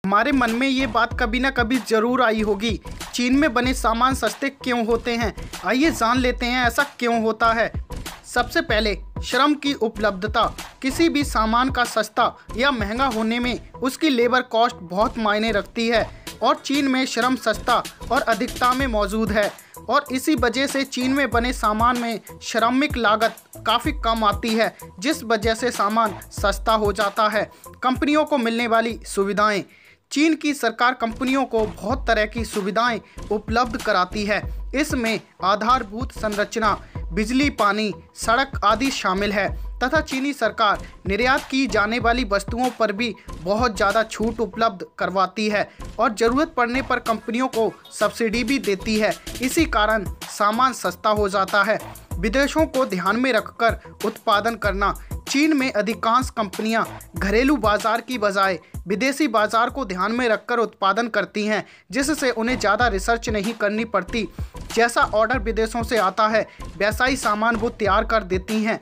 हमारे मन में ये बात कभी ना कभी जरूर आई होगी, चीन में बने सामान सस्ते क्यों होते हैं। आइए जान लेते हैं ऐसा क्यों होता है। सबसे पहले श्रम की उपलब्धता। किसी भी सामान का सस्ता या महंगा होने में उसकी लेबर कॉस्ट बहुत मायने रखती है और चीन में श्रम सस्ता और अधिकता में मौजूद है और इसी वजह से चीन में बने सामान में श्रमिक लागत काफ़ी कम आती है, जिस वजह से सामान सस्ता हो जाता है। कंपनियों को मिलने वाली सुविधाएं। चीन की सरकार कंपनियों को बहुत तरह की सुविधाएं उपलब्ध कराती है। इसमें आधारभूत संरचना, बिजली, पानी, सड़क आदि शामिल है तथा चीनी सरकार निर्यात की जाने वाली वस्तुओं पर भी बहुत ज़्यादा छूट उपलब्ध करवाती है और ज़रूरत पड़ने पर कंपनियों को सब्सिडी भी देती है। इसी कारण सामान सस्ता हो जाता है। विदेशों को ध्यान में रखकर उत्पादन करना। चीन में अधिकांश कंपनियां घरेलू बाजार की बजाय विदेशी बाजार को ध्यान में रखकर उत्पादन करती हैं, जिससे उन्हें ज़्यादा रिसर्च नहीं करनी पड़ती। जैसा ऑर्डर विदेशों से आता है वैसा ही सामान वो तैयार कर देती हैं।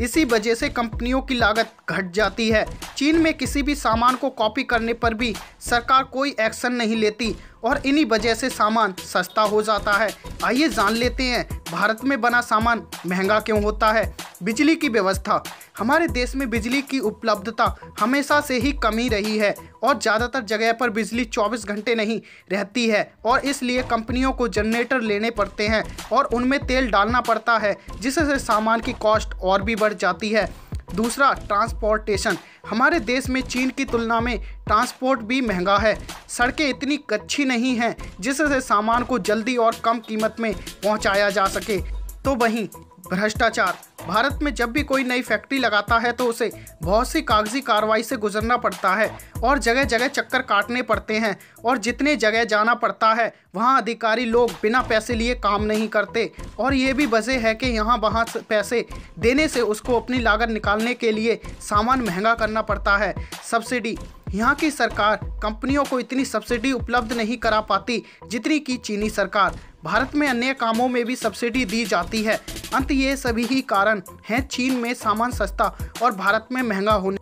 इसी वजह से कंपनियों की लागत घट जाती है। चीन में किसी भी सामान को कॉपी करने पर भी सरकार कोई एक्शन नहीं लेती और इन्हीं वजह से सामान सस्ता हो जाता है। आइए जान लेते हैं भारत में बना सामान महंगा क्यों होता है। बिजली की व्यवस्था। हमारे देश में बिजली की उपलब्धता हमेशा से ही कमी रही है और ज़्यादातर जगह पर बिजली 24 घंटे नहीं रहती है और इसलिए कंपनियों को जनरेटर लेने पड़ते हैं और उनमें तेल डालना पड़ता है, जिससे सामान की कॉस्ट और भी बढ़ जाती है। दूसरा, ट्रांसपोर्टेशन। हमारे देश में चीन की तुलना में ट्रांसपोर्ट भी महंगा है। सड़कें इतनी अच्छी नहीं हैं जिससे सामान को जल्दी और कम कीमत में पहुंचाया जा सके। तो वहीं भ्रष्टाचार। भारत में जब भी कोई नई फैक्ट्री लगाता है तो उसे बहुत सी कागजी कार्रवाई से गुजरना पड़ता है और जगह जगह चक्कर काटने पड़ते हैं और जितने जगह जाना पड़ता है वहाँ अधिकारी लोग बिना पैसे लिए काम नहीं करते और ये भी वजह है कि यहाँ वहाँ पैसे देने से उसको अपनी लागत निकालने के लिए सामान महंगा करना पड़ता है। सब्सिडी। यहाँ की सरकार कंपनियों को इतनी सब्सिडी उपलब्ध नहीं करा पाती जितनी की चीनी सरकार। भारत में अन्य कामों में भी सब्सिडी दी जाती है। अंत ये सभी ही कारण हैं चीन में सामान सस्ता और भारत में महंगा होने